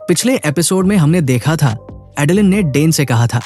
पिछले एपिसोड में हमने देखा था एडेलिन ने डेन से कहा था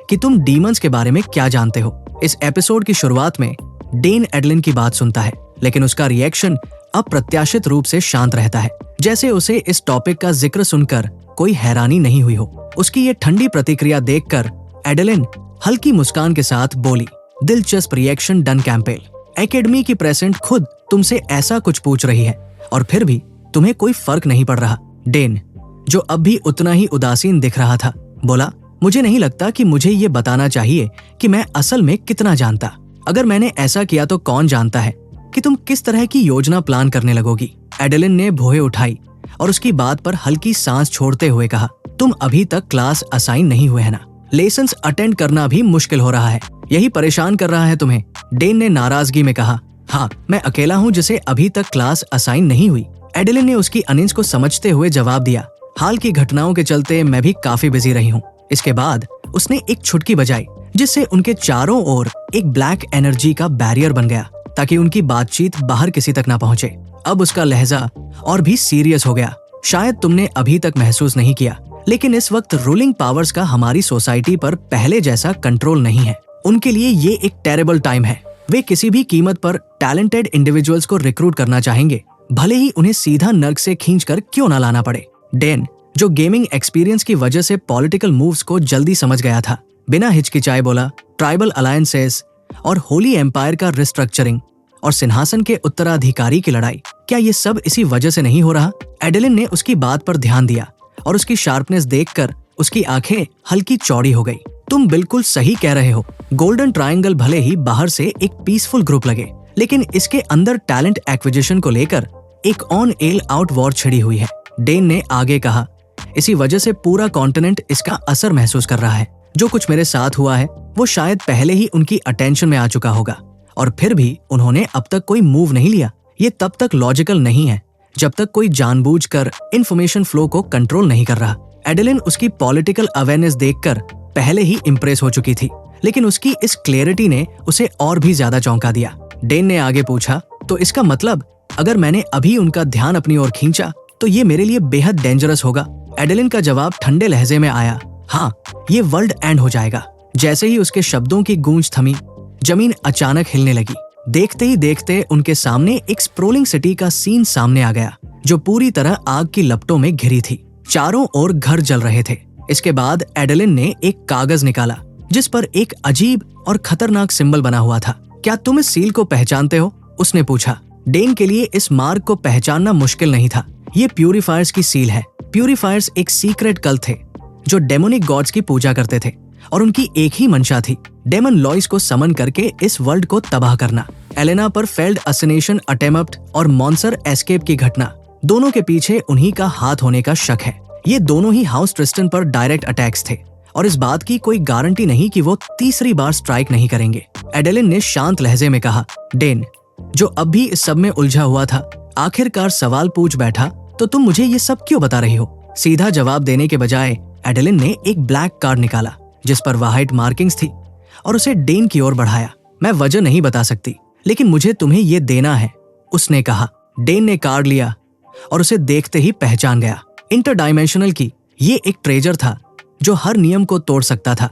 कि तुम डीमंस के बारे में क्या जानते हो। इस एपिसोड की शुरुआत में डेन एडेलिन की बात सुनता है, लेकिन उसका रिएक्शन अप्रत्याशित रूप से शांत रहता है, जैसे उसे इस टॉपिक का जिक्र सुनकर कोई हैरानी नहीं हुई हो। उसकी ये ठंडी प्रतिक्रिया देखकर एडेलिन हल्की मुस्कान के साथ बोली, दिलचस्प रिएक्शन डन कैंपेल। एकेडमी की प्रेसिडेंट खुद तुमसे ऐसा कुछ पूछ रही है और फिर भी तुम्हें कोई फर्क नहीं पड़ रहा। डेन, जो अब भी उतना ही उदासीन दिख रहा था, बोला, मुझे नहीं लगता कि मुझे ये बताना चाहिए कि मैं असल में कितना जानता। अगर मैंने ऐसा किया तो कौन जानता है कि तुम किस तरह की योजना प्लान करने लगोगी। एडेलिन ने भौहें उठाई और उसकी बात पर हल्की सांस छोड़ते हुए कहा, तुम अभी तक क्लास असाइन नहीं हुए है ना? लेसन्स अटेंड करना भी मुश्किल हो रहा है, यही परेशान कर रहा है तुम्हें? डेन ने नाराजगी में कहा, हाँ, मैं अकेला हूँ जिसे अभी तक क्लास असाइन नहीं हुई। एडेलिन ने उसकी अनिंस को समझते हुए जवाब दिया, हाल की घटनाओं के चलते मैं भी काफी बिजी रही हूँ। इसके बाद उसने एक छुटकी बजाई जिससे उनके चारों ओर एक ब्लैक एनर्जी का बैरियर बन गया ताकि उनकी बातचीत बाहर किसी तक ना पहुंचे। अब उसका लहजा और भी सीरियस हो गया। शायद तुमने अभी तक महसूस नहीं किया, लेकिन इस वक्त रूलिंग पावर्स का हमारी सोसाइटी पर पहले जैसा कंट्रोल नहीं है। उनके लिए ये एक टेरेबल टाइम है। वे किसी भी कीमत पर टैलेंटेड इंडिविजुअल्स को रिक्रूट करना चाहेंगे, भले ही उन्हें सीधा नर्क से खींचकर क्यों ना लाना पड़े। डेन, जो गेमिंग एक्सपीरियंस की वजह से पॉलिटिकल मूव्स को जल्दी समझ गया था, बिना हिचकिचाए बोला, ट्राइबल अलायंसेस और होली एम्पायर का रिस्ट्रक्चरिंग और सिंहासन के उत्तराधिकारी की लड़ाई, क्या ये सब इसी वजह से नहीं हो रहा? एडेलिन ने उसकी बात पर ध्यान दिया और उसकी शार्पनेस देखकर उसकी आंखें हल्की चौड़ी हो गई। तुम बिल्कुल सही कह रहे हो। गोल्डन ट्रायंगल भले ही बाहर से एक पीसफुल ग्रुप लगे, लेकिन इसके अंदर टैलेंट एक्विजिशन को लेकर एक ऑन एल आउट वॉर छिड़ी हुई है। डेन ने आगे कहा, इसी वजह से पूरा कॉन्टिनेंट इसका असर महसूस कर रहा है। जो कुछ मेरे साथ हुआ है वो शायद पहले ही उनकी अटेंशन में आ चुका होगा और फिर भी उन्होंने अब तक कोई मूव नहीं लिया। ये तब तक लॉजिकल नहीं है जब तक कोई जानबूझकर इंफॉर्मेशन फ्लो को कंट्रोल नहीं कर रहा। एडेलिन उसकी पॉलिटिकल अवेयरनेस देखकर पहले ही इम्प्रेस हो चुकी थी, लेकिन उसकी इस क्लैरिटी ने उसे और भी ज्यादा चौंका दिया। डेन ने आगे पूछा, तो इसका मतलब अगर मैंने अभी उनका ध्यान अपनी ओर खींचा तो ये मेरे लिए बेहद डेंजरस होगा? एडेलिन का जवाब ठंडे लहजे में आया, हाँ, ये वर्ल्ड एंड हो जाएगा। जैसे ही उसके शब्दों की गूंज थमी, जमीन अचानक हिलने लगी। देखते ही देखते उनके सामने एक स्प्रोलिंग सिटी का सीन सामने आ गया, जो पूरी तरह आग की लपटों में घिरी थी। चारों ओर घर जल रहे थे। इसके बाद एडेलिन ने एक कागज निकाला जिस पर एक अजीब और खतरनाक सिंबल बना हुआ था। क्या तुम इस सील को पहचानते हो? उसने पूछा। डेन के लिए इस मार्क को पहचानना मुश्किल नहीं था। ये प्यूरिफायर्स की सील है। प्यूरिफायर्स एक सीक्रेट कल्ट थे जो डेमोनिक गॉड्स की पूजा करते थे और उनकी एक ही मंशा थी, डेमन लॉइस को समन करके इस वर्ल्ड को तबाह करना। एलेना पर फेल्ड असैसिनेशन अटेम्प्ट और मॉन्सर एस्केप की घटना, दोनों के पीछे उन्हीं का हाथ होने का शक है। ये दोनों ही हाउस ट्रिस्टन पर डायरेक्ट अटैक्स थे और इस बात की कोई गारंटी नहीं कि वो तीसरी बार स्ट्राइक नहीं करेंगे। एडेलिन ने शांत लहजे में कहा। डेन, जो अब भी इस सब में उलझा हुआ था, आखिरकार सवाल पूछ बैठा, तो तुम मुझे ये सब क्यों बता रही हो? सीधा जवाब देने के बजाय एडेलिन ने एक ब्लैक कार्ड निकाला जिस पर व्हाइट मार्किंग्स थी और उसे डेन की ओर बढ़ाया। मैं वजह नहीं बता सकती, लेकिन मुझे तुम्हें ये देना है, उसने कहा। डेन ने कार्ड लिया और उसे देखते ही पहचान गया। इंटरडायमेंशनल की ये एक ट्रेजर था जो हर नियम को तोड़ सकता था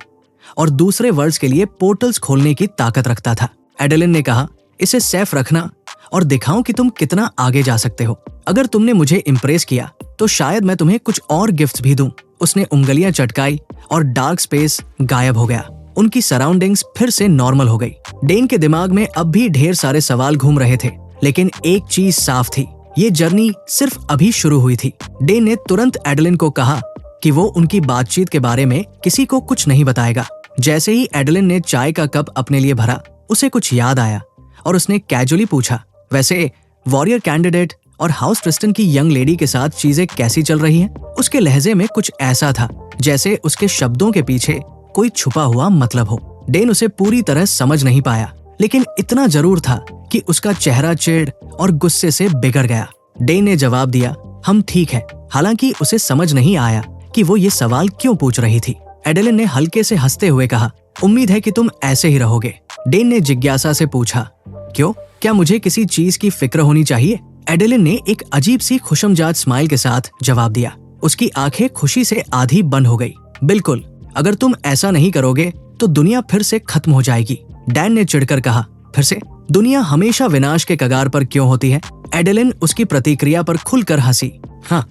और दूसरे वर्ल्ड्स के लिए पोर्टल्स खोलने की ताकत रखता था। एडेलिन ने कहा, इसे सेफ रखना और दिखाओ कि तुम कितना आगे जा सकते हो। अगर तुमने मुझे इम्प्रेस किया तो शायद मैं तुम्हें कुछ और गिफ्ट्स भी दूं। उसने उंगलियां चटकाई और डार्क स्पेस गायब हो गया। उनकी सराउंडिंग्स फिर से नॉर्मल हो गई। डेन के दिमाग में अब भी ढेर सारे सवाल घूम रहे थे, लेकिन एक चीज साफ थी, ये जर्नी सिर्फ अभी शुरू हुई थी। डेन ने तुरंत एडेलिन को कहा कि वो उनकी बातचीत के बारे में किसी को कुछ नहीं बताएगा। जैसे ही एडेलिन ने चाय का कप अपने लिए भरा, उसे कुछ याद आया और उसने कैजुअली पूछा, वैसे वॉरियर कैंडिडेट और हाउस ट्रिस्टन की यंग लेडी के साथ चीजें कैसी चल रही हैं? उसके लहजे में कुछ ऐसा था जैसे उसके शब्दों के पीछे कोई छुपा हुआ मतलब हो। डेन उसे पूरी तरह समझ नहीं पाया, लेकिन इतना जरूर था कि उसका चेहरा चिढ़ और गुस्से से बिगड़ गया। डेन ने जवाब दिया, हम ठीक है, हालांकि उसे समझ नहीं आया कि वो ये सवाल क्यों पूछ रही थी। एडेलिन ने हल्के से हंसते हुए कहा, उम्मीद है कि तुम ऐसे ही रहोगे। डेन ने जिज्ञासा से पूछा, क्यों? क्या मुझे किसी चीज की फिक्र होनी चाहिए? एडेलिन ने एक अजीब सी खुशमजाज स्माइल के साथ जवाब दिया। उसकी आंखें खुशी से आधी बंद हो गई। बिल्कुल, अगर तुम ऐसा नहीं करोगे तो दुनिया फिर से खत्म हो जाएगी, डैन ने चिढ़कर कहा। फिर से? दुनिया हमेशा विनाश के कगार पर क्यों होती है? एडेलिन उसकी प्रतिक्रिया पर खुलकर हंसी। हाँ,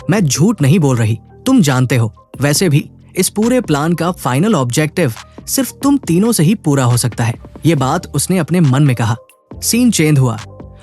मैं झूठ नहीं बोल रही, तुम जानते हो। वैसे भी इस पूरे प्लान का फाइनल ऑब्जेक्टिव सिर्फ तुम तीनों से ही पूरा हो सकता है। ये बात उसने अपने मन में कहा। सीन चेंज हुआ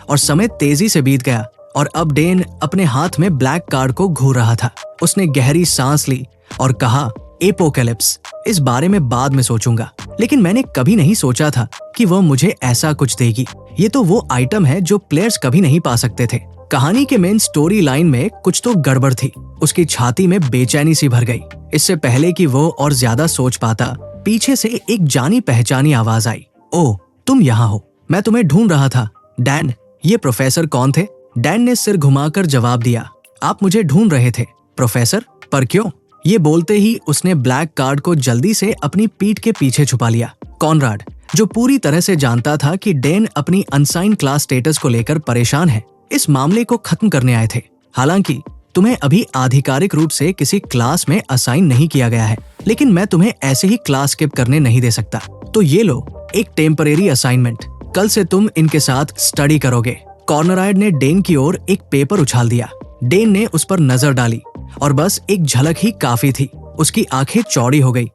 और समय तेजी से बीत गया और अब डेन अपने हाथ में ब्लैक कार्ड को घूर रहा था। उसने गहरी सांस ली और कहा, एपोकैलिप्स, इस बारे में बाद में सोचूंगा, लेकिन मैंने कभी नहीं सोचा था कि वह मुझे ऐसा कुछ देगी। ये तो वो आइटम है जो प्लेयर्स कभी नहीं पा सकते थे। कहानी के मेन स्टोरी लाइन में कुछ तो गड़बड़ थी। उसकी छाती में बेचैनी सी भर गई। इससे पहले कि वो और ज्यादा सोच पाता, पीछे से एक जानी पहचानी आवाज आई। ओह, तुम यहाँ हो, मैं तुम्हें ढूंढ रहा था। डैन, ये प्रोफेसर कौन थे? डैन ने सिर घुमाकर जवाब दिया, आप मुझे ढूंढ रहे थे प्रोफेसर, पर क्यों? ये बोलते ही उसने ब्लैक कार्ड को जल्दी से अपनी पीठ के पीछे छुपा लिया। कॉनराड, जो पूरी तरह से जानता था कि डैन अपनी अनसाइन क्लास स्टेटस को लेकर परेशान है, इस मामले को खत्म करने आए थे। हालांकि तुम्हें अभी आधिकारिक रूप से किसी क्लास में असाइन नहीं किया गया है, लेकिन मैं तुम्हें ऐसे ही क्लास स्किप करने नहीं दे सकता। तो ये लो, एक टेम्परेरी असाइनमेंट। कल से तुम इनके साथ स्टडी करोगे। कॉर्नराइड ने डेन की ओर एक पेपर उछाल दिया। डेन ने उस पर नजर डाली और बस एक झलक ही काफी थी। उसकी आंखें चौड़ी हो गई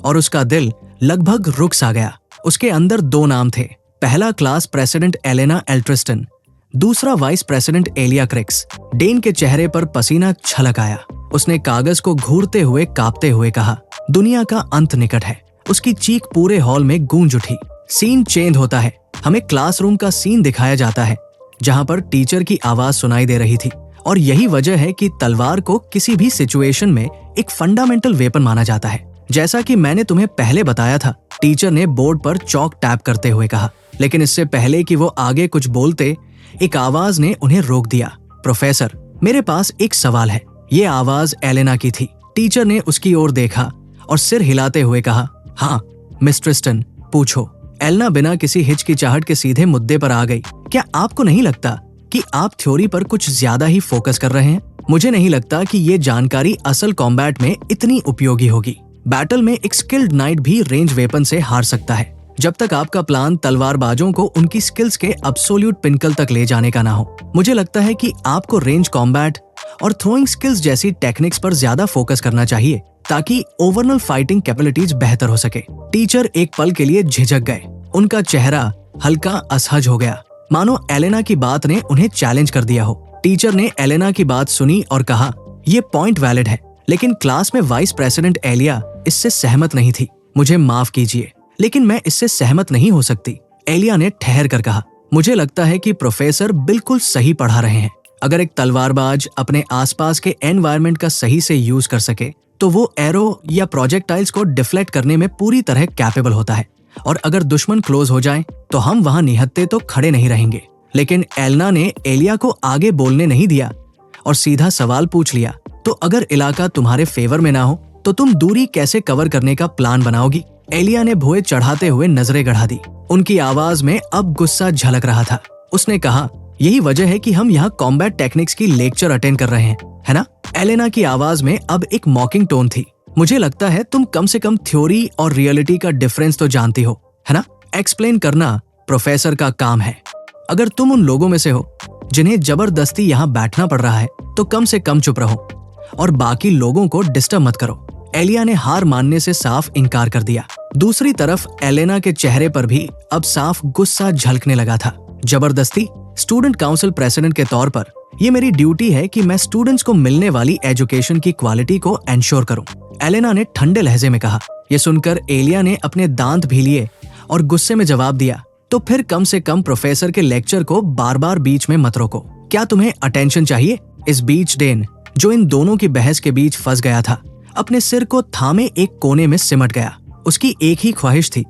और उसका दिल लगभग रुक सा गया। उसके अंदर दो नाम थे। पहला क्लास प्रेसिडेंट एलेना एल्ट्रिस्टन, दूसरा vice president Elia Crix. Den के चेहरे पर पसीना छलक आया। उसने कागज को घूरते हुए कांपते हुए कहा, दुनिया का अंत निकट है। उसकी चीख पूरे हॉल में गूंज उठी। सीन चेंज होता है। हमें क्लासरूम का सीन दिखाया जाता है जहां पर टीचर की आवाज सुनाई दे रही थी। और यही वजह है कि तलवार को किसी भी सिचुएशन में एक फंडामेंटल वेपन माना जाता है। जैसा कि मैंने तुम्हें पहले बताया था, टीचर ने बोर्ड पर चौक टैप करते हुए कहा। लेकिन इससे पहले कि वो आगे कुछ बोलते, एक आवाज ने उन्हें रोक दिया। प्रोफेसर, मेरे पास एक सवाल है। ये आवाज एलेना की थी। टीचर ने उसकी ओर देखा और सिर हिलाते हुए कहा, हाँ मिस ट्रिस्टन, पूछो। एलेना बिना किसी हिचकिचाहट के सीधे मुद्दे पर आ गई। क्या आपको नहीं लगता कि आप थ्योरी पर कुछ ज्यादा ही फोकस कर रहे हैं? मुझे नहीं लगता कि ये जानकारी असल कॉम्बैट में इतनी उपयोगी होगी। बैटल में एक स्किल्ड नाइट भी रेंज वेपन से हार सकता है, जब तक आपका प्लान तलवारबाजों को उनकी स्किल्स के एब्सोल्यूट पिनकल तक ले जाने का ना हो। मुझे लगता है कि आपको रेंज कॉम्बैट और थ्रोइंग स्किल्स जैसी टेक्निक्स पर ज्यादा फोकस करना चाहिए, ताकि ओवरऑल फाइटिंग कैपेबिलिटीज बेहतर हो सके। टीचर एक पल के लिए झिझक गए। उनका चेहरा हल्का असहज हो गया, मानो एलेना की बात ने उन्हें चैलेंज कर दिया हो। टीचर ने एलेना की बात सुनी और कहा, ये पॉइंट वैलिड है, लेकिन क्लास में वाइस प्रेसिडेंट एलिया इससे सहमत नहीं थी। मुझे माफ कीजिए, लेकिन मैं इससे सहमत नहीं हो सकती। एलिया ने ठहर कर कहा, मुझे लगता है कि प्रोफेसर बिल्कुल सही पढ़ा रहे हैं। अगर एक तलवारबाज अपने आसपास के एनवायरनमेंट का सही से यूज कर सके, तो वो एरो या प्रोजेक्टाइल्स को डिफ्लेक्ट करने में पूरी तरह कैपेबल होता है। और अगर दुश्मन क्लोज हो जाए तो हम वहां निहत्थे तो खड़े नहीं रहेंगे। लेकिन एलेना ने एलिया को आगे बोलने नहीं दिया और सीधा सवाल पूछ लिया, तो अगर इलाका तुम्हारे फेवर में ना हो तो तुम दूरी कैसे कवर करने का प्लान बनाओगी? एलिया ने भुए चढ़ाते हुए नजरें गड़ा दी। उनकी आवाज में अब गुस्सा झलक रहा था। उसने कहा, यही वजह है कि हम यहाँ कॉम्बैट टेक्निक्स की लेक्चर अटेंड कर रहे हैं, है ना? एलेना की आवाज में अब एक मॉकिंग टोन थी। मुझे लगता है तुम कम से कम थ्योरी और रियलिटी का डिफरेंस तो जानती हो, है ना? एक्सप्लेन करना प्रोफेसर का काम है। अगर तुम उन लोगों में से हो जिन्हें जबरदस्ती यहाँ बैठना पड़ रहा है, तो कम से कम चुप रहो और बाकी लोगों को डिस्टर्ब मत करो। एलिया ने हार मानने से साफ इनकार कर दिया। दूसरी तरफ एलेना के चेहरे पर भी अब साफ गुस्सा झलकने लगा था। जबरदस्ती? स्टूडेंट काउंसिल प्रेसिडेंट के तौर पर ये मेरी ड्यूटी है कि मैं स्टूडेंट्स को मिलने वाली एजुकेशन की क्वालिटी को एंश्योर करूं, एलेना ने ठंडे लहजे में कहा। यह सुनकर एलिया ने अपने दांत भी लिए और गुस्से में जवाब दिया, तो फिर कम से कम प्रोफेसर के लेक्चर को बार बार बीच में मत रोको। क्या तुम्हें अटेंशन चाहिए? इस बीच डेन, जो इन दोनों की बहस के बीच फंस गया था, अपने सिर को थामे एक कोने में सिमट गया। उसकी एक ही ख्वाहिश थी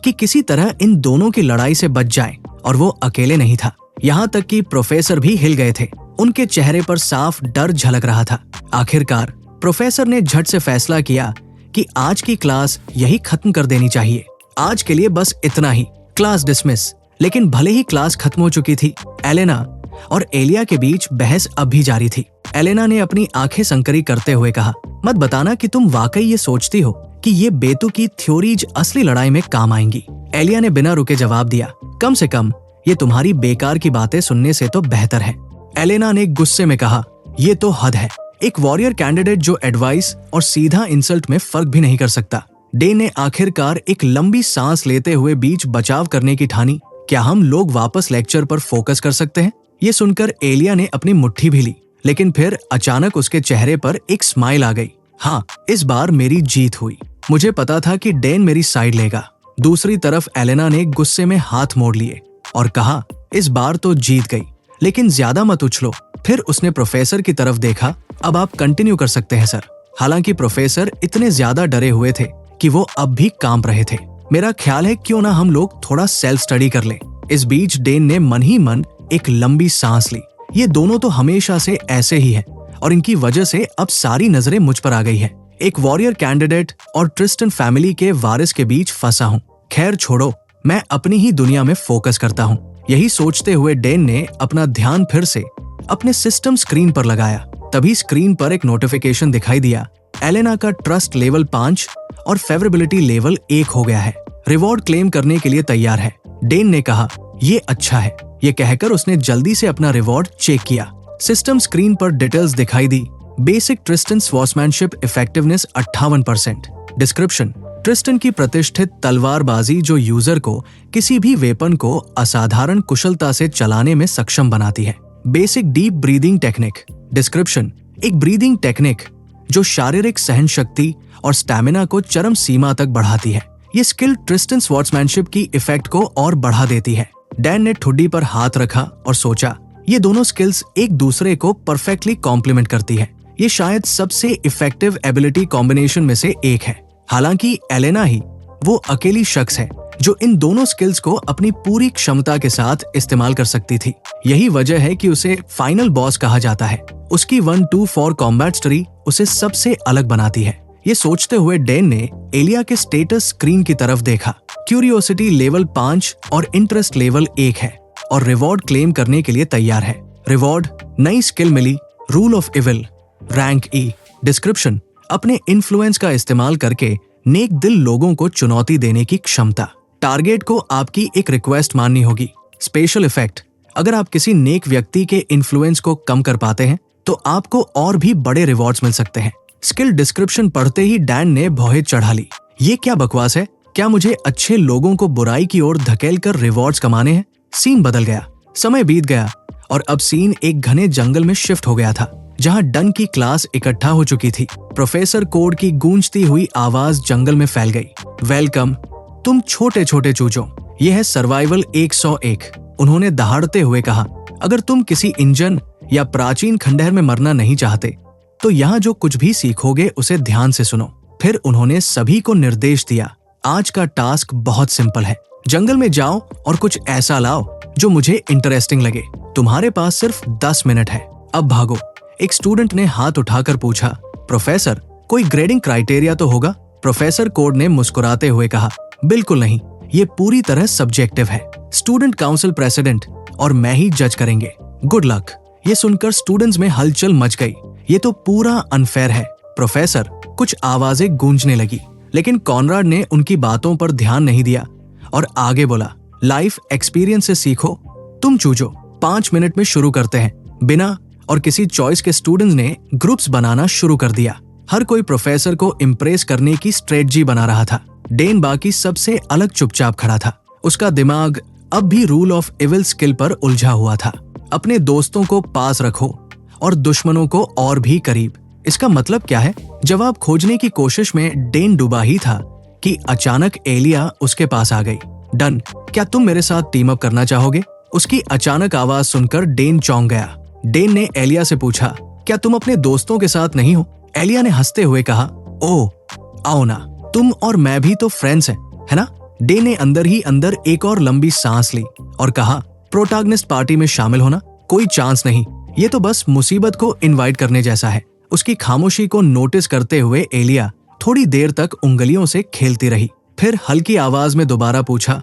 कि किसी तरह इन दोनों की लड़ाई से बच जाए, और वो अकेले नहीं था। यहाँ तक कि प्रोफेसर भी हिल गए थे। उनके चेहरे पर साफ डर झलक रहा था। आखिरकार प्रोफेसर ने झट से फैसला किया कि आज की क्लास यही खत्म कर देनी चाहिए। आज के लिए बस इतना ही, क्लास डिसमिस। लेकिन भले ही क्लास खत्म हो चुकी थी, एलेना और एलिया के बीच बहस अब भी जारी थी। एलेना ने अपनी आंखें संकरी करते हुए कहा, मत बताना कि तुम वाकई ये सोचती हो कि ये बेतुकी थ्योरीज असली लड़ाई में काम आएंगी। एलिया ने बिना रुके जवाब दिया, कम से कम ये तुम्हारी बेकार की बातें सुनने से तो बेहतर है। एलेना ने गुस्से में कहा, ये तो हद है। एक वॉरियर कैंडिडेट जो एडवाइस और सीधा इंसल्ट में फर्क भी नहीं कर सकता। डेन ने आखिरकार एक लंबी सांस लेते हुए बीच बचाव करने की ठानी। क्या हम लोग वापस लेक्चर पर फोकस कर सकते हैं? ये सुनकर एलिया ने अपनी मुट्ठी भी ली, लेकिन फिर अचानक उसके चेहरे पर एक स्माइल आ गई। हाँ, इस बार मेरी जीत हुई। मुझे पता था कि डेन मेरी साइड लेगा। दूसरी तरफ एलेना ने गुस्से में हाथ मोड़ लिए और कहा, इस बार तो जीत गई, लेकिन ज्यादा मत उछलो। फिर उसने प्रोफेसर की तरफ देखा, अब आप कंटिन्यू कर सकते हैं सर। हालांकि प्रोफेसर इतने ज्यादा डरे हुए थे कि वो अब भी कांप रहे थे। मेरा ख्याल है क्यों ना हम लोग थोड़ा सेल्फ स्टडी कर लें। इस बीच डेन ने मन ही मन एक लंबी सांस ली। ये दोनों तो हमेशा से ऐसे ही हैं और इनकी वजह से अब सारी नजरें मुझ पर आ गई है। एक वॉरियर कैंडिडेट और ट्रिस्टन फैमिली के वारिस के बीच फंसा हूँ। खैर छोड़ो, मैं अपनी ही दुनिया में फोकस करता हूँ। यही सोचते हुए डेन ने अपना ध्यान फिर से अपने सिस्टम स्क्रीन पर लगाया। तभी स्क्रीन पर एक नोटिफिकेशन दिखाई दिया। एलेना का ट्रस्ट लेवल 5 और फेवरेबिलिटी लेवल 1 हो गया है। रिवॉर्ड क्लेम करने के लिए तैयार है। डेन ने कहा, ये अच्छा है। ये कहकर उसने जल्दी से अपना रिवॉर्ड चेक किया। सिस्टम स्क्रीन पर डिटेल्स दिखाई दी। Basic Tristan swordsmanship effectiveness 58%। Description, Tristan की प्रतिष्ठित तलवारबाजी जो यूजर को किसी भी वेपन को असाधारण कुशलता से चलाने में सक्षम बनाती है। Basic deep breathing technique. Description, एक ब्रीदिंग टेक्निक जो शारीरिक सहन शक्ति और स्टैमिना को चरम सीमा तक बढ़ाती है। ये स्किल ट्रिस्टन स्वॉर्ड्समैनशिप की इफेक्ट को और बढ़ा देती है। डैन ने ठुड्डी पर हाथ रखा और सोचा, ये दोनों स्किल्स एक दूसरे को परफेक्टली कॉम्प्लीमेंट करती है। ये शायद सबसे इफेक्टिव एबिलिटी कॉम्बिनेशन में से एक है। हालांकि एलेना ही वो अकेली शख्स है जो इन दोनों स्किल्स को अपनी पूरी क्षमता के साथ इस्तेमाल कर सकती थी। यही वजह है कि उसे फाइनल बॉस कहा जाता है। उसकी 1-2-4 कॉम्बैट स्ट्री उसे सबसे अलग बनाती है। ये सोचते हुए डेन ने एलिया के स्टेटस स्क्रीन की तरफ देखा। क्यूरियोसिटी लेवल 5 और इंटरेस्ट लेवल 1 है और रिवॉर्ड क्लेम करने के लिए तैयार है। रिवॉर्ड, नई स्किल मिली, rule of evil, rank E. Description, अपने इन्फ्लुएंस का इस्तेमाल करके नेक दिल लोगों को चुनौती देने की क्षमता। टारगेट को आपकी एक रिक्वेस्ट माननी होगी। स्पेशल इफेक्ट, अगर आप किसी नेक व्यक्ति के इन्फ्लुएंस को कम कर पाते हैं तो आपको और भी बड़े रिवॉर्ड्स मिल सकते हैं। स्किल डिस्क्रिप्शन पढ़ते ही डैन ने भौहें चढ़ा ली। ये क्या बकवास है? क्या मुझे अच्छे लोगों को बुराई की ओर धकेल कर रिवॉर्ड्स कमाने हैं? सीन बदल गया। समय बीत गया और अब सीन एक घने जंगल में शिफ्ट हो गया था, जहां डन की क्लास इकट्ठा हो चुकी थी। प्रोफेसर कोड की गूंजती हुई आवाज जंगल में फैल गई। वेलकम तुम छोटे छोटे चूजों, यह है सर्वाइवल 101। उन्होंने दहाड़ते हुए कहा, अगर तुम किसी इंजन या प्राचीन खंडहर में मरना नहीं चाहते तो यहाँ जो कुछ भी सीखोगे उसे ध्यान से सुनो। फिर उन्होंने सभी को निर्देश दिया, आज का टास्क बहुत सिंपल है। जंगल में जाओ और कुछ ऐसा लाओ जो मुझे इंटरेस्टिंग लगे। तुम्हारे पास सिर्फ 10 मिनट है, अब भागो। एक स्टूडेंट ने हाथ उठाकर पूछा, प्रोफेसर कोई ग्रेडिंग क्राइटेरिया तो होगा? प्रोफेसर कोड ने मुस्कुराते हुए कहा, बिल्कुल नहीं, ये पूरी तरह सब्जेक्टिव है। स्टूडेंट काउंसिल प्रेसिडेंट और मैं ही जज करेंगे। Good luck. ये सुनकर स्टूडेंट्स में हलचल मच गई। ये तो पूरा अनफेयर है। प्रोफेसर, कुछ आवाजें गूंजने लगी, लेकिन कॉनराड ने उनकी बातों पर ध्यान नहीं दिया और आगे बोला, लाइफ एक्सपीरियंस से सीखो। तुम चूजो, 5 मिनट में शुरू करते हैं। बिना और किसी चॉइस के स्टूडेंट्स ने ग्रुप्स बनाना शुरू कर दिया। हर कोई प्रोफेसर को इम्प्रेस करने की स्ट्रेटजी बना रहा था। डेन बाकी सबसे अलग चुपचाप खड़ा था। उसका दिमाग अब भी रूल ऑफ इविल स्किल पर उलझा हुआ था। अपने दोस्तों को पास रखो और दुश्मनों को और भी करीब। इसका मतलब क्या है? जवाब खोजने की कोशिश में डेन डूबा ही था कि अचानक एलिया उसके पास आ गई। डन, क्या तुम मेरे साथ टीम अप करना चाहोगे? उसकी अचानक आवाज सुनकर डेन चौंक गया। डेन ने एलिया से पूछा, क्या तुम अपने दोस्तों के साथ नहीं हो? एलिया ने हंसते हुए कहा, ओह आओ ना, तुम और मैं भी तो फ्रेंड्स हैं, है ना? डेन ने अंदर ही अंदर एक और लंबी सांस ली और कहा, प्रोटैगनिस्ट पार्टी में शामिल होना? कोई चांस नहीं, ये तो बस मुसीबत को इनवाइट करने जैसा है। उसकी खामोशी को नोटिस करते हुए एलिया थोड़ी देर तक उंगलियों से खेलती रही, फिर हल्की आवाज में दोबारा पूछा,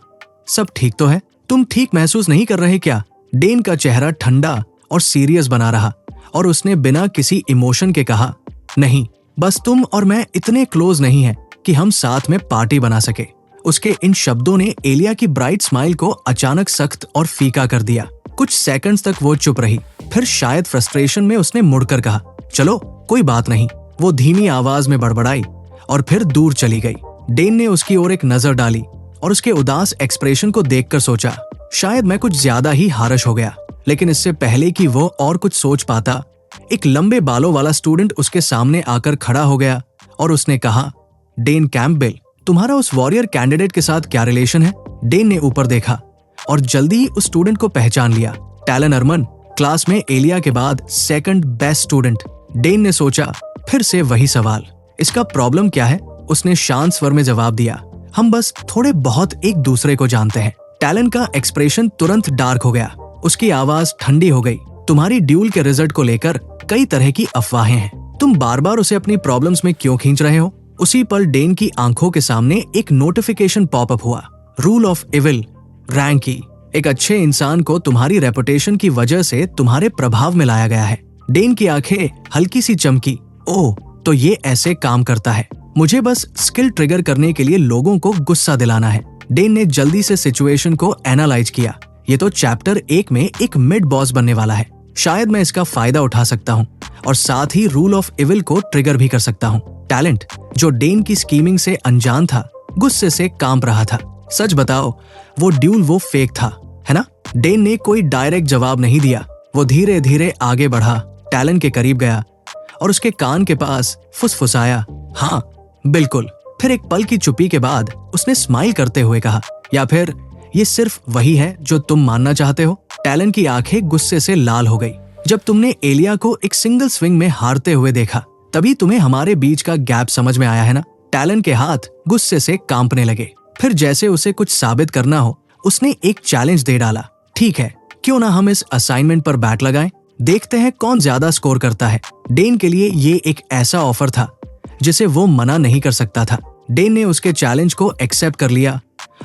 सब ठीक तो है? तुम ठीक महसूस नहीं कर रहे क्या? डेन का चेहरा ठंडा और सीरियस बना रहा और उसने बिना किसी इमोशन के कहा, नहीं, बस तुम और मैं इतने क्लोज नहीं हैं कि हम साथ में पार्टी बना सके। उसके इन शब्दों ने एलिया की ब्राइट स्माइल को अचानक सख्त और फीका कर दिया। कुछ सेकंड्स तक वो चुप रही, फिर शायद फ्रस्ट्रेशन में उसने मुड़कर कहा, चलो कोई बात नहीं। वो धीमी आवाज में बड़बड़ाई और फिर दूर चली गई। डेन ने उसकी ओर एक नजर डाली और उसके उदास एक्सप्रेशन को देखकर सोचा, शायद मैं कुछ ज्यादा ही हारश हो गया। लेकिन इससे पहले कि वो और कुछ सोच पाता, एक लंबे बालों वाला स्टूडेंट उसके सामने आकर खड़ा हो गया और उसने कहा, डेन कैम्पबेल, तुम्हारा उस वॉरियर कैंडिडेट के साथ क्या रिलेशन है? डेन ने ऊपर देखा और जल्दी ही उस स्टूडेंट को पहचान लिया। टैलन अरमन, क्लास में एलिया के बाद सेकंड बेस्ट स्टूडेंट। डेन ने सोचा, फिर से वही सवाल, इसका प्रॉब्लम क्या है? उसने शांत स्वर में जवाब दिया, हम बस थोड़े बहुत एक दूसरे को जानते हैं। टैलन का एक्सप्रेशन तुरंत डार्क हो गया, उसकी आवाज ठंडी हो गई। तुम्हारी ड्यूल के रिजल्ट को लेकर कई तरह की अफवाहें हैं, तुम बार बार उसे अपनी प्रॉब्लम्स में क्यों खींच रहे हो? उसी पल डेन की आंखों के सामने एक नोटिफिकेशन पॉपअप हुआ, रूल ऑफ इविल, रैंक की। एक अच्छे इंसान को तुम्हारी रेपुटेशन की वजह से तुम्हारे प्रभाव में लाया गया है। डेन की आंखें हल्की सी चमकी, ओह, तो ये ऐसे काम करता है। मुझे बस स्किल ट्रिगर करने के लिए लोगों को गुस्सा दिलाना है। डेन ने जल्दी से सिचुएशन को एनालाइज किया। ये तो चैप्टर 1 में एक मिड बॉस बनने वाला है, शायद मैं इसका फायदा उठा सकता हूँ और साथ ही रूल ऑफ इविल को ट्रिगर भी कर सकता हूँ। टैलेंट, जो डेन की स्कीमिंग से अनजान था, गुस्से से कांप रहा था। सच बताओ, वो ड्यूल वो फेक था, है ना? डेन ने कोई डायरेक्ट जवाब नहीं दिया। वो धीरे धीरे आगे बढ़ा, टैलेंट के करीब गया और उसके कान के पास फुसफुसाया, हाँ बिल्कुल। फिर एक पल की चुप्पी के बाद उसने स्माइल करते हुए कहा, या फिर ये सिर्फ वही है जो तुम मानना चाहते हो? टैलेंट की आंखें गुस्से से लाल हो गई। जब तुमने एलिया को एक सिंगल स्विंग में हारते हुए देखा, तभी तुम्हें हमारे बीच का गैप समझ में आया है ना? टैलेंट के हाथ गुस्से से कांपने लगे। फिर जैसे उसे कुछ साबित करना हो, उसने एक चैलेंज दे डाला, ठीक है, क्यों ना हम इस असाइनमेंट पर बैट लगाएं, देखते हैं कौन ज्यादा स्कोर करता है। डेन के लिए ये एक ऐसा ऑफर था जिसे वो मना नहीं कर सकता था। डेन ने उसके चैलेंज को एक्सेप्ट कर लिया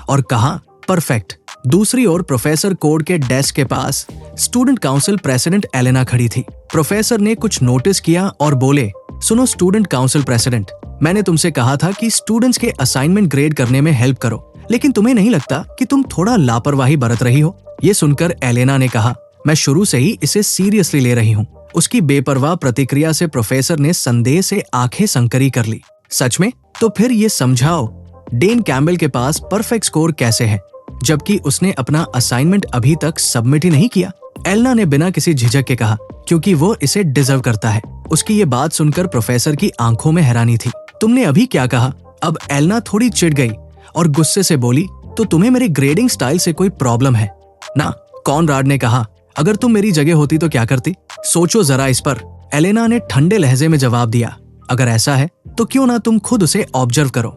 और कहा, परफेक्ट। दूसरी ओर प्रोफेसर कोड के डेस्क के पास स्टूडेंट काउंसिल प्रेसिडेंट एलेना खड़ी थी। प्रोफेसर ने कुछ नोटिस किया और बोले, सुनो स्टूडेंट काउंसिल प्रेसिडेंट, मैंने तुमसे कहा था कि स्टूडेंट्स के असाइनमेंट ग्रेड करने में हेल्प करो, लेकिन तुम्हें नहीं लगता कि तुम थोड़ा लापरवाही बरत रही हो? ये सुनकर एलेना ने कहा, मैं शुरू से ही इसे सीरियसली ले रही हूँ। उसकी बेपरवाह प्रतिक्रिया से प्रोफेसर ने संदेह से आंखें संकरी कर ली। सच में? तो फिर ये समझाओ, डेन कैम्बेल के पास परफेक्ट स्कोर कैसे है, जबकि उसने अपना असाइनमेंट अभी तक सबमिट ही नहीं किया? एलेना ने बिना किसी झिझक के कहा, क्योंकि वो इसे डिजर्व करता है। उसकी ये बात सुनकर प्रोफेसर की आंखों में हैरानी थी। तुमने अभी क्या कहा? अब एलेना थोड़ी चिढ़ गई और गुस्से से बोली, तो तुम्हें मेरे ग्रेडिंग स्टाइल से कोई प्रॉब्लम है ना? कॉनराड ने कहा, अगर तुम मेरी जगह होती तो क्या करती? सोचो जरा इस पर। एलेना ने ठंडे लहजे में जवाब दिया, अगर ऐसा है तो क्यों ना तुम खुद उसे ऑब्जर्व करो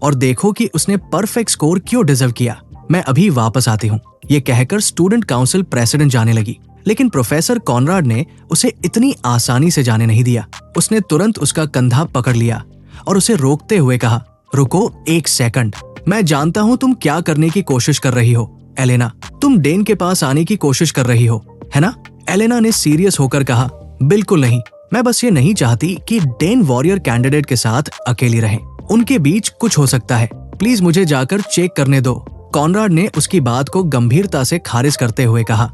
और देखो कि उसने परफेक्ट स्कोर क्यों डिजर्व किया। मैं अभी वापस आती हूँ। ये कहकर स्टूडेंट काउंसिल प्रेसिडेंट जाने लगी, लेकिन प्रोफेसर कॉनराड ने उसे इतनी आसानी से जाने नहीं दिया। उसने तुरंत उसका कंधा पकड़ लिया और उसे रोकते हुए कहा, रुको एक सेकंड, मैं जानता हूँ तुम क्या करने की कोशिश कर रही हो। एलेना, तुम डेन के पास आने की कोशिश कर रही हो, है ना? एलेना ने सीरियस होकर कहा, बिल्कुल नहीं, मैं बस ये नहीं चाहती कि डेन वॉरियर कैंडिडेट के साथ अकेली रहे। उनके बीच कुछ हो सकता है, प्लीज मुझे जाकर चेक करने दो। कॉनराड ने उसकी बात को गंभीरता से खारिज करते हुए कहा,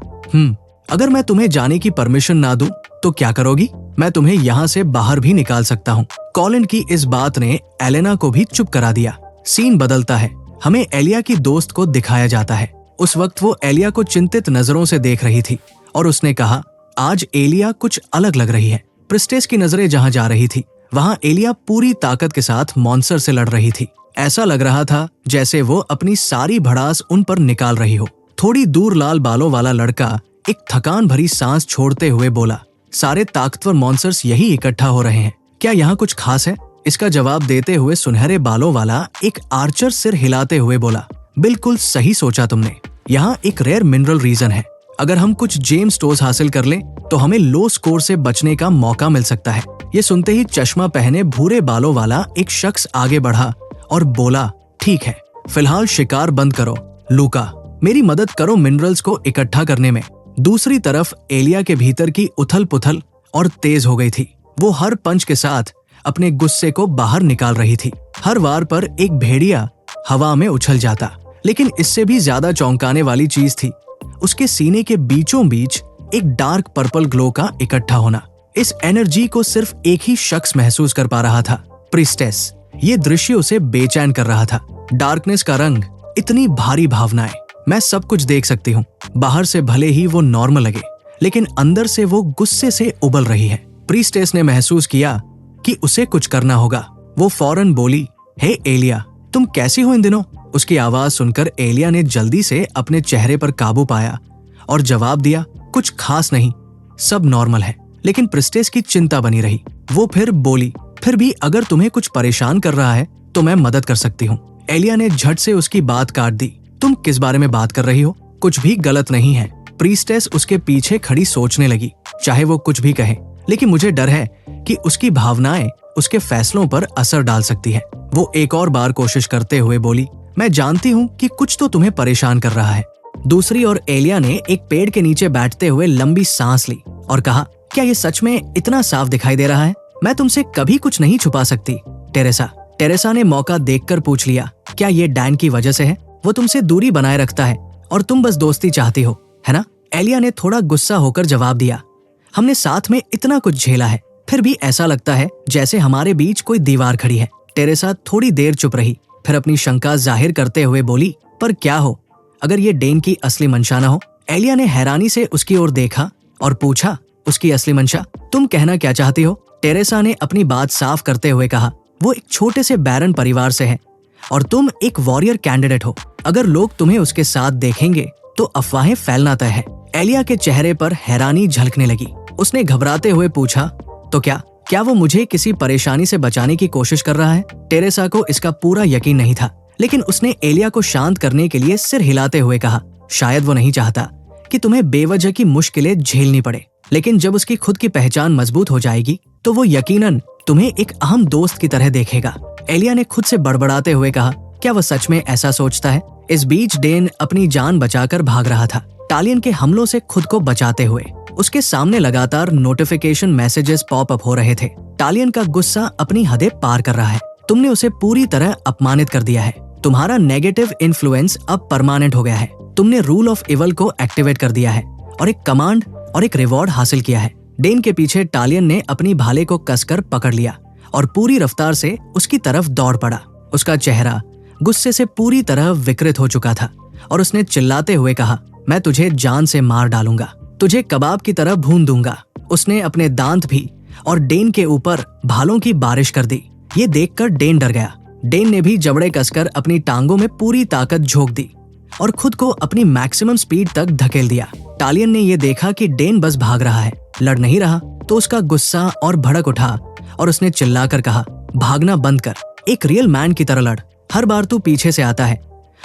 अगर मैं तुम्हें जाने की परमिशन ना दूं तो क्या करोगी? मैं तुम्हें यहाँ से बाहर भी निकाल सकता हूँ। कॉलिन की इस बात ने एलेना को भी चुप करा दिया। सीन बदलता है, हमें एलिया की दोस्त को दिखाया जाता है। उस वक्त वो एलिया को चिंतित नजरों से देख रही थी और उसने कहा, आज एलिया कुछ अलग लग रही है। प्रिस्टेस की नजरें जहाँ जा रही थी, वहाँ एलिया पूरी ताकत के साथ मॉन्स्टर से लड़ रही थी। ऐसा लग रहा था जैसे वो अपनी सारी भड़ास उन पर निकाल रही हो। थोड़ी दूर लाल बालों वाला लड़का एक थकान भरी सांस छोड़ते हुए बोला, सारे ताकतवर मॉन्स्टर्स यही इकट्ठा हो रहे हैं, क्या यहाँ कुछ खास है? इसका जवाब देते हुए सुनहरे बालों वाला एक आर्चर सिर हिलाते हुए बोला, बिल्कुल सही सोचा तुमने, यहाँ एक रेयर मिनरल रीजन है। अगर हम कुछ जेम स्टोर्स हासिल कर लें तो हमें लो स्कोर से बचने का मौका मिल सकता है। ये सुनते ही चश्मा पहने भूरे बालों वाला एक शख्स आगे बढ़ा और बोला, ठीक है, फिलहाल शिकार बंद करो। लूका, मेरी मदद करो मिनरल्स को इकट्ठा करने में। दूसरी तरफ एलिया के भीतर की उथल पुथल और तेज हो गई थी। वो हर पंच के साथ अपने गुस्से को बाहर निकाल रही थी। हर वार पर एक भेड़िया हवा में उछल जाता, लेकिन इससे भी ज्यादा चौंकाने वाली चीज थी उसके सीने के बीचों बीच एक डार्क पर्पल ग्लो का इकट्ठा होना। इस एनर्जी को सिर्फ एक ही शख्स महसूस कर पा रहा था, प्रीस्टेस। ये दृश्य उसे बेचैन कर रहा था। डार्कनेस का रंग, इतनी भारी भावनाएं। मैं सब कुछ देख सकती हूँ। बाहर से भले ही वो नॉर्मल लगे, लेकिन अंदर से वो गुस्से से उबल रही है। प्रीस्टेस ने महसूस किया कि उसे कुछ करना होगा। वो फौरन बोली, हे एलिया, तुम कैसी हो इन दिनों? उसकी आवाज सुनकर एलिया ने जल्दी से अपने चेहरे पर काबू पाया और जवाब दिया, कुछ खास नहीं, सब नॉर्मल है। लेकिन प्रीस्टेस की चिंता बनी रही। वो फिर बोली, फिर भी अगर तुम्हें कुछ परेशान कर रहा है तो मैं मदद कर सकती हूँ। एलिया ने झट से उसकी बात काट दी। तुम किस बारे में बात कर रही हो? कुछ भी गलत नहीं है। प्रीस्टेस उसके पीछे खड़ी सोचने लगी। चाहे वो कुछ भी कहे, लेकिन मुझे डर है कि उसकी भावनाएं उसके फैसलों पर असर डाल सकती है। वो एक और बार कोशिश करते हुए बोली, मैं जानती हूँ कि कुछ तो तुम्हें परेशान कर रहा है। दूसरी ओर एलिया ने एक पेड़ के नीचे बैठते हुए लंबी सांस ली और कहा, क्या ये सच में इतना साफ दिखाई दे रहा है? मैं तुमसे कभी कुछ नहीं छुपा सकती, टेरेसा। टेरेसा ने मौका देखकर पूछ लिया, क्या ये डैन की वजह से है? वो तुमसे दूरी बनाए रखता है और तुम बस दोस्ती चाहती हो, है ना? एलिया ने थोड़ा गुस्सा होकर जवाब दिया, हमने साथ में इतना कुछ झेला है, फिर भी ऐसा लगता है जैसे हमारे बीच कोई दीवार खड़ी है। टेरेसा थोड़ी देर चुप रही, फिर अपनी शंका जाहिर करते हुए बोली, पर क्या हो अगर ये डेन की असली मंशा न हो? एलिया ने हैरानी से उसकी ओर देखा और पूछा, उसकी असली मंशा? तुम कहना क्या चाहती हो? टेरेसा ने अपनी बात साफ करते हुए कहा, वो एक छोटे से बैरन परिवार से है और तुम एक वॉरियर कैंडिडेट हो। अगर लोग तुम्हें उसके साथ देखेंगे तो अफवाहें फैलना तय है। एलिया के चेहरे पर हैरानी झलकने लगी। उसने घबराते हुए पूछा, तो क्या वो मुझे किसी परेशानी से बचाने की कोशिश कर रहा है? टेरेसा को इसका पूरा यकीन नहीं था, लेकिन उसने एलिया को शांत करने के लिए सिर हिलाते हुए कहा, शायद वो नहीं चाहता कि तुम्हें बेवजह की मुश्किलें झेलनी पड़े, लेकिन जब उसकी खुद की पहचान मजबूत हो जाएगी तो वो यकीनन तुम्हें एक अहम दोस्त की तरह देखेगा। एलिया ने खुद से बड़बड़ाते हुए कहा, क्या वह सच में ऐसा सोचता है? इस बीच डेन अपनी जान बचाकर भाग रहा था, टालियन के हमलों से खुद को बचाते हुए। उसके सामने लगातार नोटिफिकेशन मैसेजेस पॉप अप हो रहे थे। टालियन का गुस्सा अपनी हदें पार कर रहा है। तुमने उसे पूरी तरह अपमानित कर दिया है। तुम्हारा नेगेटिव इन्फ्लुएंस अब परमानेंट हो गया है। तुमने रूल ऑफ इवल को एक्टिवेट कर दिया है और एक कमांड और एक रिवॉर्ड हासिल किया है। डेन के पीछे टालियन ने अपनी भाले को कसकर पकड़ लिया और पूरी रफ्तार से उसकी तरफ दौड़ पड़ा। उसका चेहरा गुस्से से पूरी तरह विकृत हो चुका था और उसने चिल्लाते हुए कहा, मैं तुझे जान से मार डालूंगा, तुझे कबाब की तरह भून दूंगा। उसने अपने दांत भी और डेन के ऊपर भालों की बारिश कर दी। ये देखकर डेन डर गया। डेन ने भी जबड़े कसकर अपनी टांगों में पूरी ताकत झोंक दी और खुद को अपनी मैक्सिमम स्पीड तक धकेल दिया। टालियन ने यह देखा कि डेन बस भाग रहा है, लड़ नहीं रहा, तो उसका गुस्सा और भड़क उठा और उसने चिल्लाकर कहा, भागना बंद कर, एक रियल मैन की तरह लड़। हर बार तू पीछे से आता है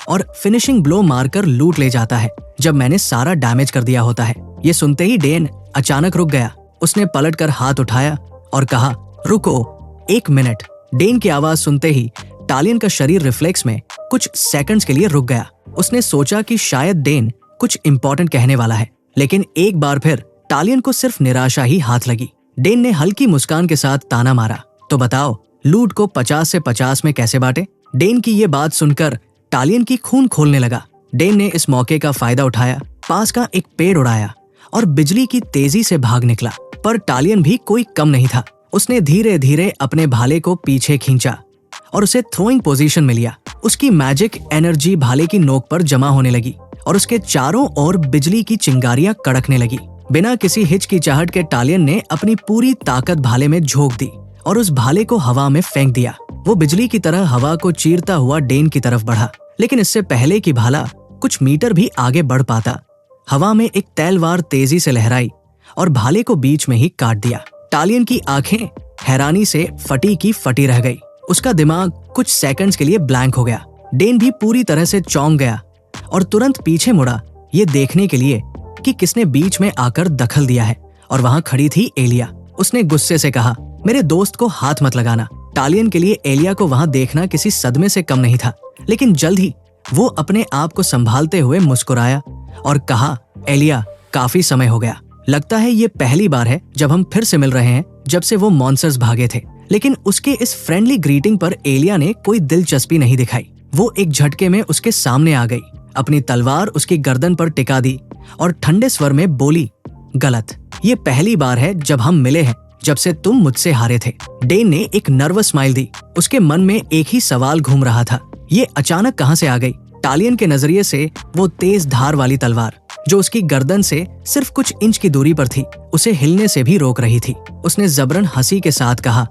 और फिनिशिंग ब्लो मारकर लूट ले जाता है जब मैंने सारा डैमेज कर दिया होता है। ये सुनते ही डेन अचानक रुक गया। उसने पलटकर हाथ उठाया और कहा, रुको, 1 मिनट। डेन की आवाज सुनते ही टालियन का शरीर रिफ्लेक्स में कुछ सेकंड्स के लिए रुक गया। उसने सोचा कि शायद डेन कुछ इंपॉर्टेंट कहने वाला है, लेकिन एक बार फिर टालियन को सिर्फ निराशा ही हाथ लगी। डेन ने हल्की मुस्कान के साथ ताना मारा, तो बताओ, लूट को 50 से 50 में कैसे बांटे? डेन की ये बात सुनकर टालियन की खून खोलने लगा। डेन ने इस मौके का फायदा उठाया, पास का एक पेड़ उड़ाया और बिजली की तेजी से भाग निकला। पर टालियन भी कोई कम नहीं था। उसने धीरे धीरे अपने भाले को पीछे खींचा और उसे थ्रोइंग पोजीशन में लिया। उसकी मैजिक एनर्जी भाले की नोक पर जमा होने लगी और उसके चारों ओर बिजली की चिंगारियां कड़कने लगी। बिना किसी हिचकिचाहट के टालियन ने अपनी पूरी ताकत भाले में झोंक दी और उस भाले को हवा में फेंक दिया। वो बिजली की तरह हवा को चीरता हुआ डेन की तरफ बढ़ा, लेकिन इससे पहले कि भाला कुछ मीटर भी आगे बढ़ पाता, हवा में एक तलवार तेजी से लहराई और भाले को बीच में ही काट दिया। टालियन की आंखें हैरानी से फटी की फटी रह गई। उसका दिमाग कुछ सेकंड्स के लिए ब्लैंक हो गया। डेन भी पूरी तरह से चौंक गया और तुरंत पीछे मुड़ा, ये देखने के लिए कि किसने बीच में आकर दखल दिया है, और वहां खड़ी थी एलिया। उसने गुस्से से कहा, मेरे दोस्त को हाथ मत लगाना। टालियन के लिए एलिया को वहां देखना किसी सदमे से कम नहीं था, लेकिन जल्द ही वो अपने आप को संभालते हुए मुस्कुराया और कहा, एलिया, काफी समय हो गया। लगता है ये पहली बार है जब हम फिर से मिल रहे हैं जब से वो मॉन्स्टर्स भागे थे। लेकिन उसके इस फ्रेंडली ग्रीटिंग पर एलिया ने कोई दिलचस्पी नहीं दिखाई। वो एक झटके में उसके सामने आ गई, अपनी तलवार उसकी गर्दन पर टिका दी और ठंडे स्वर में बोली, गलत। ये पहली बार है जब हम मिले हैं जब से तुम मुझसे हारे थे। डेन ने एक नर्वस स्माइल दी। उसके मन में एक ही सवाल घूम रहा था, ये अचानक कहां से आ गई? टालियन के नजरिए से वो तेज धार वाली तलवार जो उसकी गर्दन से सिर्फ कुछ इंच की दूरी पर थी, उसे हिलने से भी रोक रही थी। उसने जबरन हंसी के साथ कहा,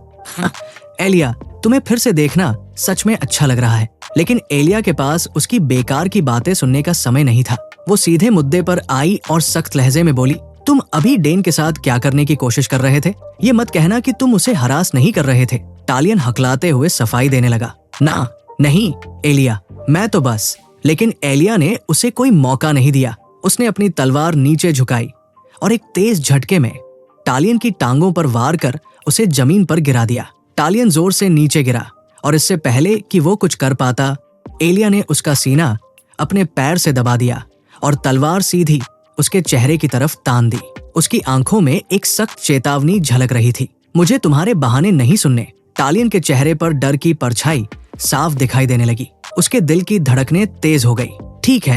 एलिया, तुम्हें फिर से देखना सच में अच्छा लग रहा है। लेकिन एलिया के पास उसकी बेकार की बातें सुनने का समय नहीं था। वो सीधे मुद्दे पर आई और सख्त लहजे में बोली, तुम अभी डेन के साथ क्या करने की कोशिश कर रहे थे? ये मत कहना कि तुम उसे हरास नहीं कर रहे थे। टालियन हकलाते हुए सफाई देने लगा, ना, नहीं एलिया, मैं तो बस। लेकिन एलिया ने उसे कोई मौका नहीं दिया। उसने अपनी तलवार नीचे झुकाई और एक तेज झटके में टालियन की टांगों पर वार कर उसे जमीन पर गिरा दिया। टालियन जोर से नीचे गिरा और इससे पहले कि वो कुछ कर पाता, एलिया ने उसका सीना अपने पैर से दबा दिया और तलवार सीधी उसके चेहरे की तरफ तान दी। उसकी आंखों में एक सख्त चेतावनी झलक रही थी, मुझे तुम्हारे बहाने नहीं सुनने। टालियन के चेहरे पर डर की परछाई साफ दिखाई देने लगी। उसके दिल की धड़कनें तेज हो गई। ठीक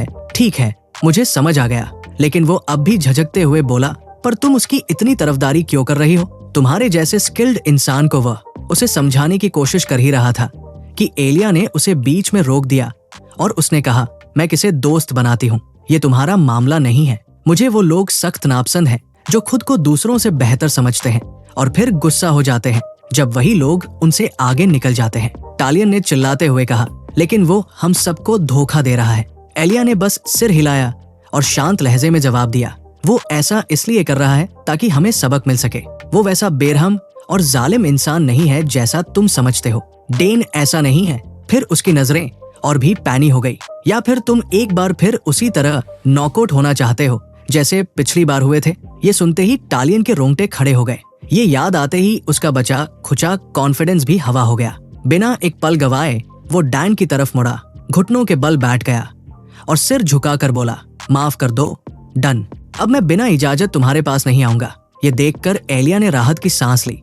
है, मुझे समझ आ गया। लेकिन वो अब भी झिझकते हुए बोला, पर तुम उसकी इतनी तरफदारी क्यों कर रही हो? तुम्हारे जैसे स्किल्ड इंसान को वह उसे समझाने की कोशिश कर ही रहा था कि एलिया ने उसे बीच में रोक दिया और उसने कहा, मैं किसे दोस्त बनाती हूँ, ये तुम्हारा मामला नहीं है। मुझे वो लोग सख्त नापसंद हैं जो खुद को दूसरों से बेहतर समझते हैं और फिर गुस्सा हो जाते हैं जब वही लोग उनसे आगे निकल जाते हैं। टालियन ने चिल्लाते हुए कहा, लेकिन वो हम सबको धोखा दे रहा है। एलिया ने बस सिर हिलाया और शांत लहजे में जवाब दिया, वो ऐसा इसलिए कर रहा है ताकि हमें सबक मिल सके। वो वैसा बेरहम और जालिम इंसान नहीं है जैसा तुम समझते हो। डेन ऐसा नहीं है। फिर उसकी नजरें और भी पैनी हो गई। या फिर तुम एक बार फिर उसी तरह नॉकआउट होना चाहते हो जैसे पिछली बार हुए थे? ये सुनते ही टालियन के रोंगटे खड़े हो गए। ये याद आते ही उसका बचा खुचा कॉन्फिडेंस भी हवा हो गया। बिना एक पल गवाए वो डैन की तरफ मुड़ा, घुटनों के बल बैठ गया और सिर झुकाकर बोला, माफ कर दो, डन। अब मैं बिना इजाजत तुम्हारे पास नहीं आऊंगा। ये देखकर एलिया ने राहत की सांस ली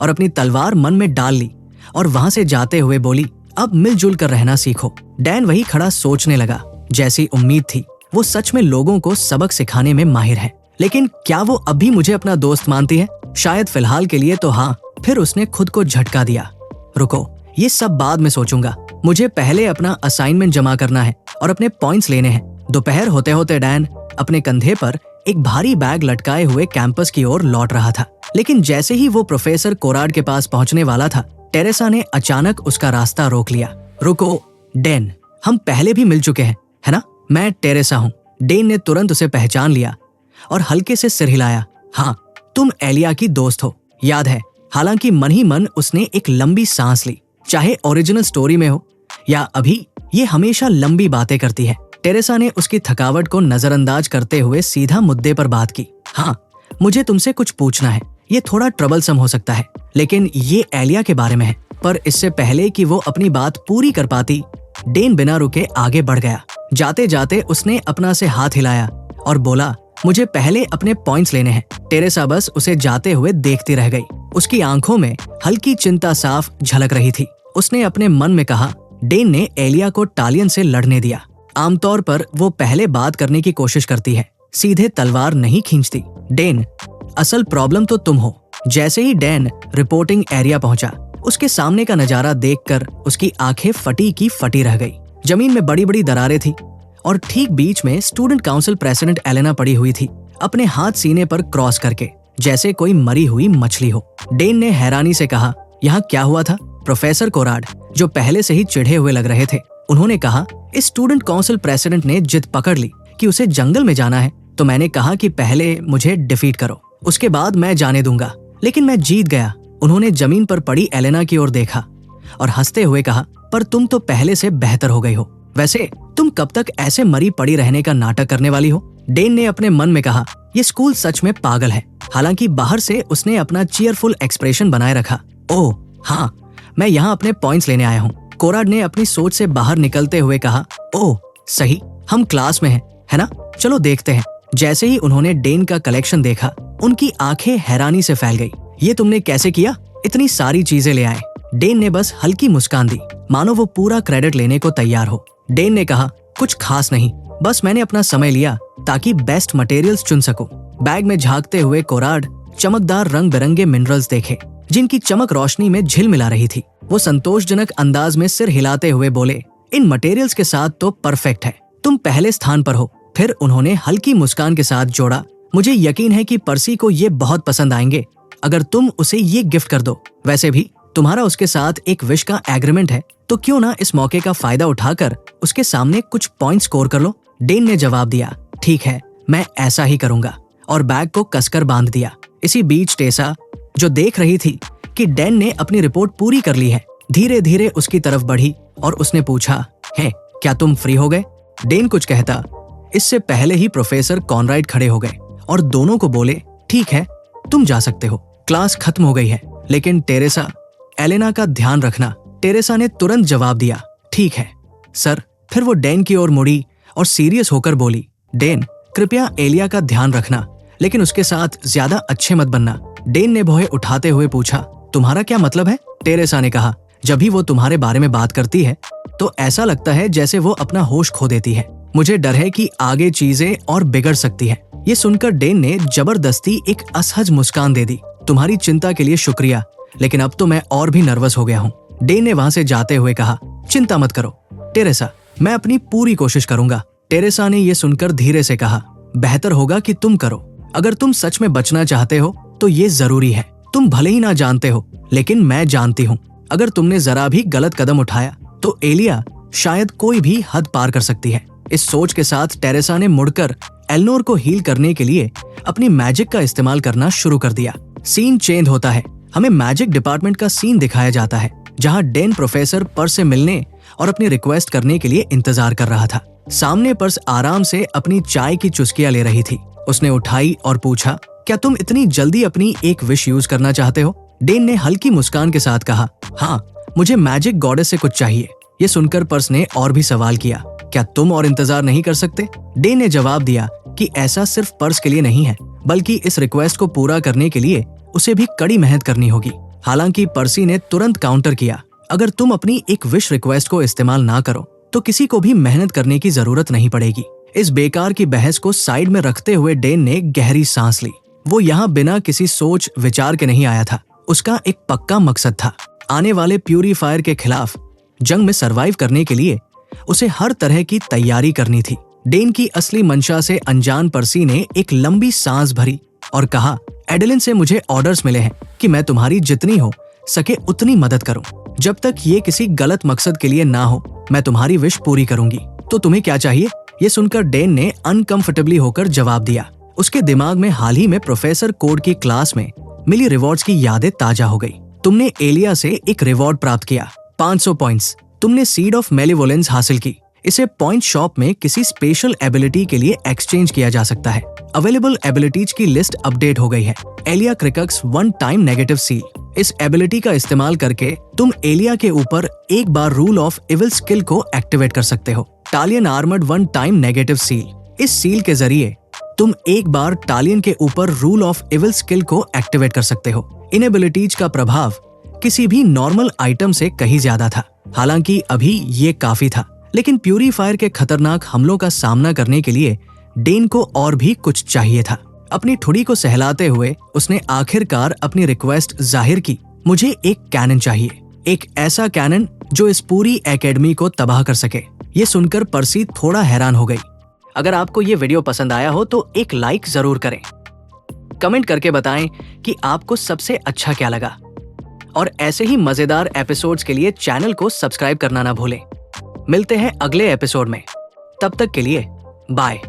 और अपनी तलवार मन में डाल ली और वहां से जाते हुए बोली, अब मिलजुल कर रहना सीखो। डैन वही खड़ा सोचने लगा। जैसी उम्मीद थी, वो सच में लोगों को सबक सिखाने में माहिर है। लेकिन क्या वो अभी मुझे अपना दोस्त मानती है? शायद फिलहाल के लिए तो हाँ। फिर उसने खुद को झटका दिया, रुको, ये सब बाद में सोचूंगा। मुझे पहले अपना असाइनमेंट जमा करना है और अपने पॉइंट्स लेने हैं। दोपहर होते होते डैन अपने कंधे पर एक भारी बैग लटकाए हुए कैंपस की ओर लौट रहा था। लेकिन जैसे ही वो प्रोफेसर कोराड के पास पहुंचने वाला था, टेरेसा ने अचानक उसका रास्ता रोक लिया। रुको डेन, हम पहले भी मिल चुके हैं, है ना? मैं टेरेसा हूँ। डेन ने तुरंत उसे पहचान लिया और हल्के से सिर हिलाया। हाँ, तुम एलिया की दोस्त हो, याद है? हालांकि मन ही मन उसने एक लंबी सांस ली। चाहे ओरिजिनल स्टोरी में हो या अभी, ये हमेशा लंबी बातें करती है। टेरेसा ने उसकी थकावट को नजरअंदाज करते हुए सीधा मुद्दे पर बात की। हाँ, मुझे तुमसे कुछ पूछना है। ये थोड़ा ट्रबलसम हो सकता है, लेकिन ये एलिया के बारे में है। पर इससे पहले कि वो अपनी बात पूरी कर पाती, डेन बिना रुके आगे बढ़ गया। जाते जाते उसने अपना से हाथ हिलाया और बोला, मुझे पहले अपने पॉइंट्स लेने हैं। टेरेसा बस उसे जाते हुए देखती रह गई। उसकी आंखों में हल्की चिंता साफ झलक रही थी। उसने अपने मन में कहा, डेन ने एलिया को टालियन से लड़ने दिया। आमतौर पर वो पहले बात करने की कोशिश करती है, सीधे तलवार नहीं खींचती। डेन, असल प्रॉब्लम तो तुम हो। जैसे ही डैन रिपोर्टिंग एरिया पहुंचा, उसके सामने का नजारा देखकर उसकी आंखें फटी की फटी रह गई। जमीन में बड़ी बड़ी दरारें थी और ठीक बीच में स्टूडेंट काउंसिल प्रेसिडेंट एलेना पड़ी हुई थी, अपने हाथ सीने पर क्रॉस करके, जैसे कोई मरी हुई मछली हो। डेन ने हैरानी से कहा, यहाँ क्या हुआ था? प्रोफेसर कोराड, जो पहले से ही चिढ़े हुए लग रहे थे, उन्होंने कहा, इस स्टूडेंट काउंसिल प्रेसिडेंट ने जिद पकड़ ली कि उसे जंगल में जाना है, तो मैंने कहा कि पहले मुझे डिफीट करो, उसके बाद मैं जाने दूंगा। लेकिन मैं जीत गया। उन्होंने जमीन पर पड़ी एलेना की ओर देखा और हंसते हुए कहा, पर तुम तो पहले से बेहतर हो गई हो। वैसे तुम कब तक ऐसे मरी पड़ी रहने का नाटक करने वाली हो? डेन ने अपने मन में कहा, ये स्कूल सच में पागल है। हालांकि बाहर से उसने अपना चीयरफुल एक्सप्रेशन बनाए रखा। ओह हाँ, मैं यहाँ अपने पॉइंट्स लेने आया हूँ। कोराड ने अपनी सोच से बाहर निकलते हुए कहा, ओह सही, हम क्लास में हैं, है ना? चलो देखते हैं। जैसे ही उन्होंने डेन का कलेक्शन देखा, उनकी आंखें हैरानी से फैल गई। ये तुमने कैसे किया? इतनी सारी चीजें ले आए। डेन ने बस हल्की मुस्कान दी, मानो वो पूरा क्रेडिट लेने को तैयार हो। डेन ने कहा, कुछ खास नहीं, बस मैंने अपना समय लिया ताकि बेस्ट मटेरियल्स चुन सकूं। बैग में झांकते हुए कोराड चमकदार रंग बिरंगे मिनरल्स देखे, जिनकी चमक रोशनी में झिलमिला रही थी। वो संतोषजनक अंदाज में सिर हिलाते हुए बोले, इन मटेरियल्स के साथ तो परफेक्ट है, तुम पहले स्थान पर हो। फिर उन्होंने हल्की मुस्कान के साथ जोड़ा, मुझे यकीन है कि पर्सी को ये बहुत पसंद आएंगे अगर तुम उसे ये गिफ्ट कर दो। वैसे भी तुम्हारा उसके साथ एक विश का एग्रीमेंट है, तो क्यों ना इस मौके का फायदा उठाकर उसके सामने कुछ पॉइंट स्कोर कर लो। डेन ने जवाब दिया, ठीक है, मैं ऐसा ही करूंगा, और बैग को कसकर बांध दिया। इसी बीच टेसा, जो देख रही थी कि डेन ने अपनी रिपोर्ट पूरी कर ली है, धीरे धीरे उसकी तरफ बढ़ी और उसने पूछा, है क्या तुम फ्री हो गए? डेन कुछ कहता, इससे पहले ही प्रोफेसर कॉनराइड खड़े हो गए और दोनों को बोले, ठीक है, तुम जा सकते हो, क्लास खत्म हो गई है। लेकिन टेरेसा, एलेना का ध्यान रखना। टेरेसा ने तुरंत जवाब दिया, ठीक है सर। फिर वो डेन की ओर मुड़ी और सीरियस होकर बोली, डेन, कृपया एलिया का ध्यान रखना, लेकिन उसके साथ ज्यादा अच्छे मत बनना। डेन ने भौहें उठाते हुए पूछा, तुम्हारा क्या मतलब है? टेरेसा ने कहा, जब भी वो तुम्हारे बारे में बात करती है तो ऐसा लगता है जैसे वो अपना होश खो देती है। मुझे डर है कि आगे चीजें और बिगड़ सकती है। ये सुनकर डेन ने जबरदस्ती एक असहज मुस्कान दे दी। तुम्हारी चिंता के लिए शुक्रिया, लेकिन अब तो मैं और भी नर्वस हो गया हूँ। डेन ने वहां से जाते हुए कहा, चिंता मत करो टेरेसा, मैं अपनी पूरी कोशिश करूंगा। टेरेसा ने यह सुनकर धीरे से कहा, बेहतर होगा कि तुम करो। अगर तुम सच में बचना चाहते हो तो ये जरूरी है। तुम भले ही ना जानते हो, लेकिन मैं जानती हूँ, अगर तुमने जरा भी गलत कदम उठाया तो एलिया शायद कोई भी हद पार कर सकती है। इस सोच के साथ टेरेसा ने मुड़कर एल्नोर को हील करने के लिए अपनी मैजिक का इस्तेमाल करना शुरू कर दिया। सीन चेंज होता है। हमें मैजिक डिपार्टमेंट का सीन दिखाया जाता है, जहां डेन प्रोफेसर पर्स से मिलने और अपनी रिक्वेस्ट करने के लिए इंतजार कर रहा था। सामने पर्स आराम से अपनी चाय की चुस्कियां ले रही थी। उसने उठाई और पूछा, क्या तुम इतनी जल्दी अपनी एक विश यूज करना चाहते हो? डेन ने हल्की मुस्कान के साथ कहा, हाँ, मुझे मैजिक गॉडेस से कुछ चाहिए। ये सुनकर पर्स ने और भी सवाल किया, क्या तुम और इंतजार नहीं कर सकते? डेन ने जवाब दिया कि ऐसा सिर्फ पर्स के लिए नहीं है, बल्कि इस रिक्वेस्ट को पूरा करने के लिए उसे भी कड़ी मेहनत करनी होगी। हालांकि पर्सी ने तुरंत काउंटर किया, अगर तुम अपनी एक विश रिक्वेस्ट को इस्तेमाल ना करो तो किसी को भी मेहनत करने की जरूरत नहीं पड़ेगी। इस बेकार की बहस को साइड में रखते हुए डेन ने गहरी सांस ली। वो यहाँ बिना किसी सोच विचार के नहीं आया था। उसका एक पक्का मकसद था। आने वाले प्यूरीफायर के खिलाफ जंग में सरवाइव करने के लिए उसे हर तरह की तैयारी करनी थी। डेन की असली मंशा से अनजान पर्सी ने एक लंबी सांस भरी और कहा, एडेलिन से मुझे ऑर्डर्स मिले हैं कि मैं तुम्हारी जितनी हो सके उतनी मदद करूं। जब तक ये किसी गलत मकसद के लिए ना हो, मैं तुम्हारी विश पूरी करूंगी। तो तुम्हें क्या चाहिए? ये सुनकर डेन ने अनकंफर्टेबली होकर जवाब दिया। उसके दिमाग में हाल ही में प्रोफेसर कोड की क्लास में मिली रिवॉर्ड्स की यादें ताजा हो गई। तुमने एलिया से एक रिवॉर्ड प्राप्त किया, 500 पॉइंट्स। तुमने सीड ऑफ मेलिवोलेंस हासिल की। इसे पॉइंट शॉप में किसी स्पेशल एबिलिटी के लिए एक्सचेंज किया जा सकता है। अवेलेबल एबिलिटीज की लिस्ट अपडेट हो गई है। एलिया क्रिकक्स 1 टाइम नेगेटिव सील। इस एबिलिटी का इस्तेमाल करके तुम एलिया के ऊपर एक बार रूल ऑफ इविल स्किल को एक्टिवेट कर सकते हो। Talion armored 1 time negative seal. इस सील के जरिए तुम एक बार टालियन के ऊपर रूल ऑफ इविल स्किल को एक्टिवेट कर सकते हो। इन एबिलिटीज का प्रभाव किसी भी नॉर्मल आइटम से कहीं ज्यादा था। हालांकि अभी ये काफी था, लेकिन प्यूरीफायर के खतरनाक हमलों का सामना करने के लिए डेन को और भी कुछ चाहिए था। अपनी ठुड़ी को सहलाते हुए उसने आखिरकार अपनी रिक्वेस्ट जाहिर की, मुझे एक कैनन चाहिए, एक ऐसा कैनन जो इस पूरी एकेडमी को तबाह कर सके। ये सुनकर पर्सी थोड़ा हैरान हो गई। अगर आपको ये वीडियो पसंद आया हो तो एक लाइक जरूर करें। कमेंट करके बताएं कि आपको सबसे अच्छा क्या लगा, और ऐसे ही मजेदार एपिसोड्स के लिए चैनल को सब्सक्राइब करना ना भूलें। मिलते हैं अगले एपिसोड में। तब तक के लिए बाय।